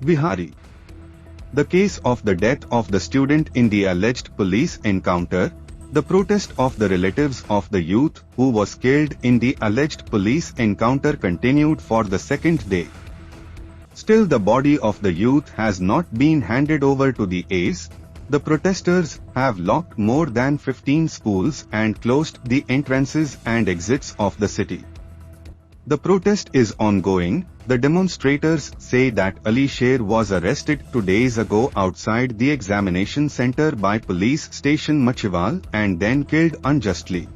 Vihari. The case of the death of the student in the alleged police encounter, the protest of the relatives of the youth who was killed in the alleged police encounter continued for the second day. Still the body of the youth has not been handed over to the ACE. The protesters have locked more than 15 schools and closed the entrances and exits of the city. The protest is ongoing. The demonstrators say that Ali Sher was arrested 2 days ago outside the examination center by police station Machiwal and then killed unjustly.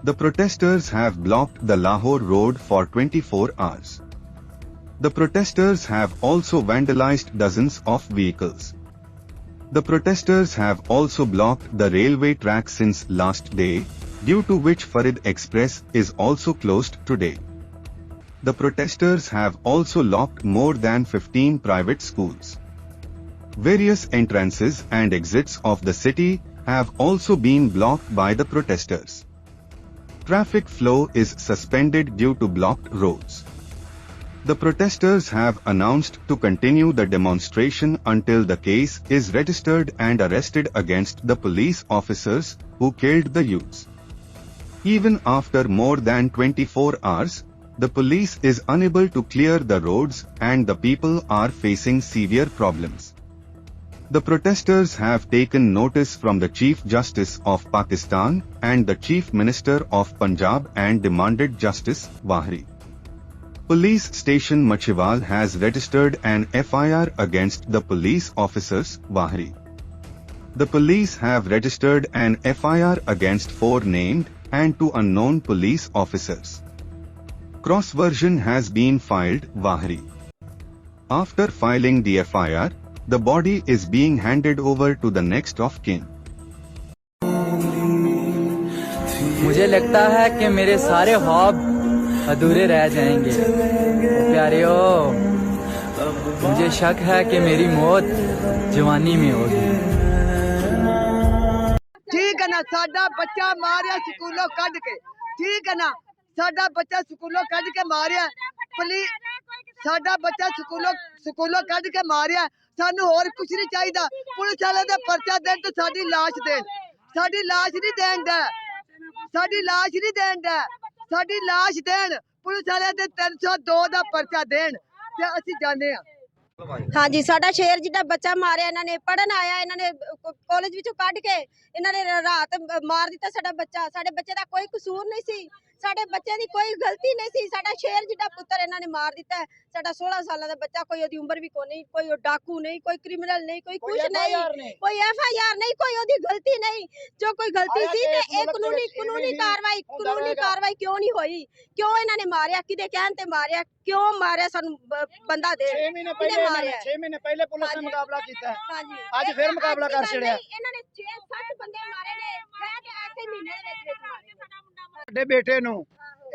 The protesters have blocked the Lahore road for 24 hours. The protesters have also vandalized dozens of vehicles. The protesters have also blocked the railway track since last day, due to which Farid Express is also closed today. The protesters have also locked more than 15 private schools. Various entrances and exits of the city have also been blocked by the protesters. Traffic flow is suspended due to blocked roads. The protesters have announced to continue the demonstration until the case is registered and arrested against the police officers who killed the youths. Even after more than 24 hours, the police is unable to clear the roads and the people are facing severe problems. The protesters have taken notice from the Chief Justice of Pakistan and the Chief Minister of Punjab and demanded justice, Wahari. Police station Machiwal has registered an FIR against the police officers, Wahari. The police have registered an FIR against 4 named and 2 unknown police officers. Cross version has been filed, Wahari. After filing the FIR, the body is being handed over to the next of kin. मुझे लगता है कि मेरे सारे ख्वाब अधूरे रह जाएंगे प्यारियो, मुझे शक है कि मेरी मौत जवानी में होगी। ठीक है ना, साडा बच्चा मारिया स्कूलों कढ़ के, ठीक है ना, साडा बच्चा स्कूलों कढ़ के मारिया, पुलिस साडा बच्चा स्कूलों कढ़ के मारिया, सानू होर कुछ नहीं चाहिए, पुलिस वाले दे पर्चा देन ते साडी लाश देन, साडी लाश नहीं देन दे, साडी लाश नहीं देन दे, साडी लाश देन, पुलिस वाले दे 302 ਦਾ ਪਰਚਾ ਦੇਣ ਤੇ ਅਸੀਂ ਜਾਣੇ ਆ। ਹਾਂਜੀ, ਸਾਡਾ ਸ਼ੇਰ ਜਿੱਡਾ ਬੱਚਾ ਮਾਰਿਆ ਇਹਨਾਂ ਨੇ, ਪੜਨ ਆਇਆ ਇਹਨਾਂ ਨੇ ਕਾਲਜ ਵਿੱਚੋਂ ਕੱਢ ਕੇ ਇਹਨਾਂ ਨੇ ਰਾਤ ਮਾਰ ਦਿੱਤਾ ਸਾਡਾ ਬੱਚਾ। ਸਾਡੇ ਬੱਚੇ ਦਾ ਕੋਈ ਕਸੂਰ ਨਹੀਂ ਸੀ, ਸਾਡੇ ਬੱਚੇ ਦੀ ਕੋਈ ਗਲਤੀ ਨਹੀਂ ਸੀ, ਸਾਡਾ ਸ਼ੇਰ ਜਿੱਡਾ ਪੁੱਤਰ ਇਹਨਾਂ ਨੇ ਮਾਰ ਦਿੱਤਾ। ਸਾਡਾ 16 ਸਾਲਾਂ ਦਾ ਬੱਚਾ, ਕੋਈ ਉਹਦੀ ਉਮਰ ਵੀ ਕੋਈ ਨਹੀਂ, ਕੋਈ ਡਾਕੂ ਨਹੀਂ, ਕੋਈ ਕ੍ਰਿਮੀਨਲ ਨਹੀਂ, ਕੋਈ ਕੁਝ ਨਹੀਂ, ਕੋਈ FIR ਨਹੀਂ, ਕੋਈ ਉਹਦੀ ਗਲਤੀ ਨਹੀਂ। ਜੋ ਕੋਈ ਗਲਤੀ ਸੀ ਤੇ ਇਹ ਕਾਨੂੰਨੀ ਕਾਰਵਾਈ ਕਿਉਂ ਨਹੀਂ ਹੋਈ? ਕਿਉਂ ਇਹਨਾਂ ਨੇ ਮਾਰਿਆ? ਕਿਹਦੇ ਕਹਿਣ ਤੇ ਮਾਰਿਆ? ਕਿਉਂ ਮਾਰਿਆ? ਸਾਨੂੰ ਬੰਦਾ ਦੇ। 6 ਮਹੀਨੇ ਪਹਿਲੇ ਪੁਲਿਸ ਨੇ ਮੁਕਾਬਲਾ ਕੀਤਾ ਹੈ, ਅੱਜ ਫਿਰ ਮੁਕਾਬਲਾ ਕਰ ਛੜਿਆ। ਇਹਨਾਂ ਨੇ 6-7 ਬੰਦੇ ਮਾਰੇ ਨੇ, ਮੈਂ ਤੇ ਐਸੇ ਮਹੀਨੇ ਦੇ ਵਿੱਚ ਮਾਰੇ। ਸਾਡੇ ਬੇਟੇ ਨੂੰ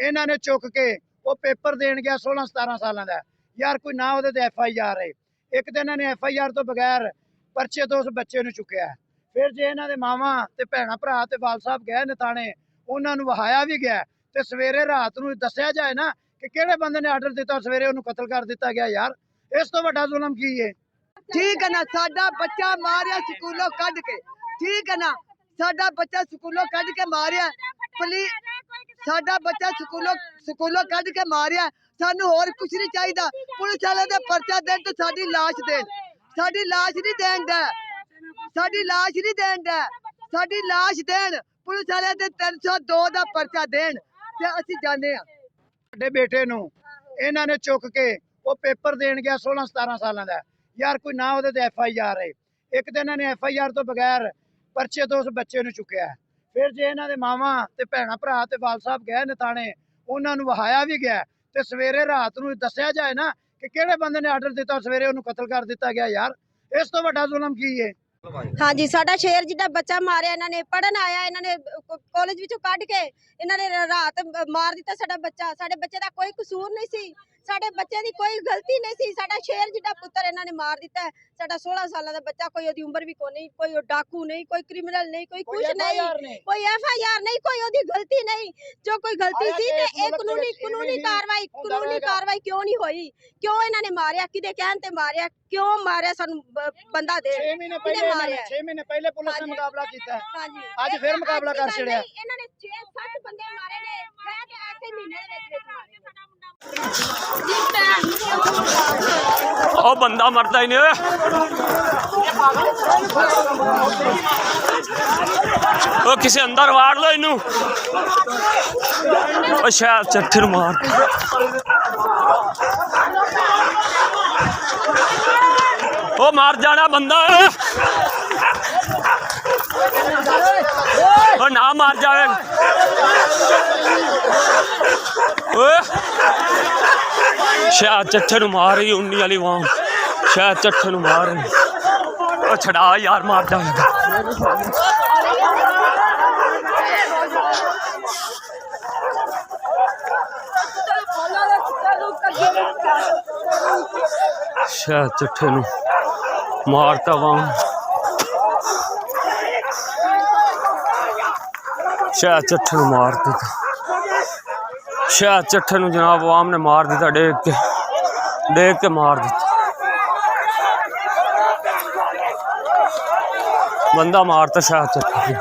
ਇਹਨਾਂ ਨੇ ਚੁੱਕ ਕੇ ਉਹ ਪੇਪਰ ਦੇਣ ਗਿਆ 16-17 ਸਾਲਾਂ ਦਾ ਯਾਰ, ਕੋਈ ਨਾ ਉਹਦੇ ਤੇ FIR ਹੈ। ਇੱਕ ਤੇ ਇਹਨਾਂ ਨੇ FIR ਤੋਂ ਬਗੈਰ ਪਰਚੇ ਤੋਂ ਉਸ ਬੱਚੇ ਨੂੰ ਚੁੱਕਿਆ। ਫਿਰ ਜੇ ਇਹਨਾਂ ਦੇ ਮਾਵਾਂ ਤੇ ਭੈਣਾਂ ਭਰਾ ਤੇ ਵਾਲ ਸਾਹਿਬ ਗਏ ਨੇ ਥਾਣੇ, ਉਹਨਾਂ ਨੂੰ ਵਹਾਇਆ ਵੀ ਗਿਆ ਤੇ ਸਵੇਰੇ ਰਾਤ ਨੂੰ ਦੱਸਿਆ ਜਾਏ ਨਾ ਕਿ ਕਿਹੜੇ ਬੰਦੇ ਨੇ ਆਰਡਰ ਦਿੱਤਾ, ਸਵੇਰੇ ਉਹਨੂੰ ਕਤਲ ਕਰ ਦਿੱਤਾ ਗਿਆ। ਯਾਰ ਇਸ ਤੋਂ ਵੱਡਾ ਜ਼ੁਲਮ ਕੀ ਹੈ? ਠੀਕ ਹੈ ਨਾ, ਸਾਡਾ ਬੱਚਾ ਮਾਰਿਆ ਸਕੂਲੋਂ ਕੱਢ ਕੇ, ਠੀਕ ਹੈ ਨਾ, ਸਾਡਾ ਬੱਚਾ ਸਕੂਲੋਂ ਕੱਢ ਕੇ ਮਾਰਿਆ, ਪੁਲਿਸ ਸਾਡਾ ਬੱਚਾ ਸਕੂਲੋਂ ਕੱਢ ਕੇ ਮਾਰਿਆ, ਸਾਨੂੰ ਹੋਰ ਕੁਝ ਨਹੀਂ ਚਾਹੀਦਾ, ਪੁਲਿਸ ਵਾਲੇ ਦੇ ਪਰਚਾ ਦੇਣ ਤੇ ਸਾਡੀ ਲਾਸ਼ ਦੇਣ, ਸਾਡੀ ਲਾਸ਼ ਨਹੀਂ ਦੇਣ ਦਾ, ਸਾਡੀ ਲਾਸ਼ ਨਹੀਂ ਦੇਣ ਦਾ, ਸਾਡੀ ਲਾਸ਼ ਦੇਣ, ਪੁਲਿਸ ਵਾਲੇ ਦੇ 302 ਦਾ ਪਰਚਾ ਦੇਣ ਤੇ ਅਸੀਂ ਜਾਣੇ ਆ। ਸਾਡੇ ਬੇਟੇ ਨੂੰ ਇਹਨਾਂ ਨੇ ਚੁੱਕ ਕੇ ਉਹ ਪੇਪਰ ਦੇਣ ਗਿਆ 16-17 ਸਾਲਾਂ ਦਾ ਯਾਰ, ਕੋਈ ਨਾ ਉਹਦੇ ਤੇ FIR ਹੈ। ਇੱਕ ਤੇ ਇਹਨਾਂ ਨੇ FIR ਤੋਂ ਬਗੈਰ ਪਰਚੇ ਤੋਂ ਉਸ ਬੱਚੇ ਨੂੰ ਚੁੱਕਿਆ। ਫਿਰ ਜੇ ਇਹਨਾਂ ਦੇ ਮਾਵਾਂ ਤੇ ਭੈਣਾਂ ਭਰਾ ਤੇ ਵਾਲ ਸਾਹਿਬ ਗਏ ਨੇ ਥਾਣੇ, ਉਹਨਾਂ ਨੂੰ ਵਹਾਇਆ ਵੀ ਗਿਆ ਤੇ ਸਵੇਰੇ ਰਾਤ ਨੂੰ ਦੱਸਿਆ ਜਾਏ ਨਾ ਕਿ ਕਿਹੜੇ ਬੰਦੇ ਨੇ ਆਰਡਰ ਦਿੱਤਾ, ਸਵੇਰੇ ਉਹਨੂੰ ਕਤਲ ਕਰ ਦਿੱਤਾ ਗਿਆ। ਯਾਰ ਇਸ ਤੋਂ ਵੱਡਾ ਜ਼ੁਲਮ ਕੀ ਹੈ? ਹਾਂਜੀ, ਸਾਡਾ ਸ਼ੇਰ ਜਿੱਡਾ ਬੱਚਾ ਮਾਰਿਆ ਇਹਨਾਂ ਨੇ, ਪੜਨ ਆਇਆ ਇਹਨਾਂ ਨੇ ਕਾਲਜ ਵਿੱਚੋਂ ਕੱਢ ਕੇ ਇਹਨਾਂ ਨੇ ਰਾਤ ਮਾਰ ਦਿੱਤਾ ਸਾਡਾ ਬੱਚਾ। ਸਾਡੇ ਬੱਚੇ ਦਾ ਕੋਈ ਕਸੂਰ ਨਹੀਂ ਸੀ, ਸਾਡੇ ਬੱਚੇ ਦੀ ਕੋਈ ਗਲਤੀ ਨਹੀਂ ਸੀ। ਸਾਡਾ ਸ਼ੇਰ ਜਿੱਡਾ ਪੁੱਤਰ ਇਹਨਾਂ ਨੇ ਮਾਰ ਦਿੱਤਾ ਹੈ। ਸਾਡਾ 16 ਸਾਲਾਂ ਦਾ ਬੱਚਾ, ਕੋਈ ਉਹਦੀ ਉਮਰ ਵੀ ਕੋਈ ਨਹੀਂ, ਕੋਈ ਡਾਕੂ ਨਹੀਂ, ਕੋਈ ਕ੍ਰਿਮੀਨਲ ਨਹੀਂ, ਕੋਈ ਕੁਝ ਨਹੀਂ, ਕੋਈ FIR ਨਹੀਂ, ਕੋਈ ਉਹਦੀ ਗਲਤੀ ਨਹੀਂ। ਜੋ ਕੋਈ ਗਲਤੀ ਸੀ ਤੇ ਇਹ ਕਾਨੂੰਨੀ ਕਾਰਵਾਈ ਕਿਉਂ ਨਹੀਂ ਹੋਈ? ਕਿਉਂ ਇਹਨਾਂ ਨੇ ਮਾਰਿਆ? ਕਿਹਦੇ ਕਹਿਣ ਤੇ ਮਾਰਿਆ? ਕਿਉਂ ਮਾਰਿਆ? ਸਾਨੂੰ ਬੰਦਾ ਦੇ। 6 ਮਹੀਨੇ ਪਹਿਲੇ ਪੁਲਿਸ ਨੇ ਮੁਕਾਬਲਾ ਕੀਤਾ, ਅੱਜ ਫਿਰ ਮੁਕਾਬਲਾ ਕਰ ਛੜਿਆ। ਇਹਨਾਂ ਨੇ 6-7 ਬੰਦੇ ਮਾਰੇ ਨੇ, ਮੈਂ ਤੇ ਐਸੇ ਮਹੀਨੇ ਦੇ ਵਿੱਚ ਮਾਰੇ। ਉਹ ਬੰਦਾ ਮਰਦਾ ਹੀ ਨਹੀਂ। ਉਹ ਕਿਸੇ ਅੰਦਰ ਵਾੜ ਲੋ ਇਹਨੂੰ। ਉਹ ਸ਼ਾਇਦ ਚੱਠੇ ਨੂੰ ਮਾਰ। ਉਹ ਮਾਰ ਜਾਣਾ ਬੰਦਾ। ਉਹ ਨਾ ਮਾਰ ਜਾਵੇ। ਸ਼ਾਇਦ ਚੱਠੇ ਨੂੰ ਮਾਰ ਰਹੀ 19 ਵਾਲੀ ਵਾਂਗ। ਸ਼ਾਇਦ ਚੱਠੇ ਨੂੰ ਮਾਰ ਰਹੀ। ਉਹ ਛੜਾ ਯਾਰ, ਮਾਰ ਜਾਵੇਗਾ। ਸ਼ਾਇਦ ਚੱਠੇ ਨੂੰ ਮਾਰਤਾ ਵਾਂਗ। ਸ਼ਾਇਦ ਚੱਠੇ ਨੂੰ ਮਾਰ ਦਿੱਤਾ। ਸ਼ਾਇਦ ਚੱਠੇ ਨੂੰ ਜਨਾਬ ਆਵਾਮ ਨੇ ਮਾਰ ਦਿੱਤਾ। ਦੇਖ ਕੇ ਮਾਰ ਦਿੱਤਾ। ਬੰਦਾ ਮਾਰਤਾ ਸ਼ਾਇਦ ਚੱਠੇ।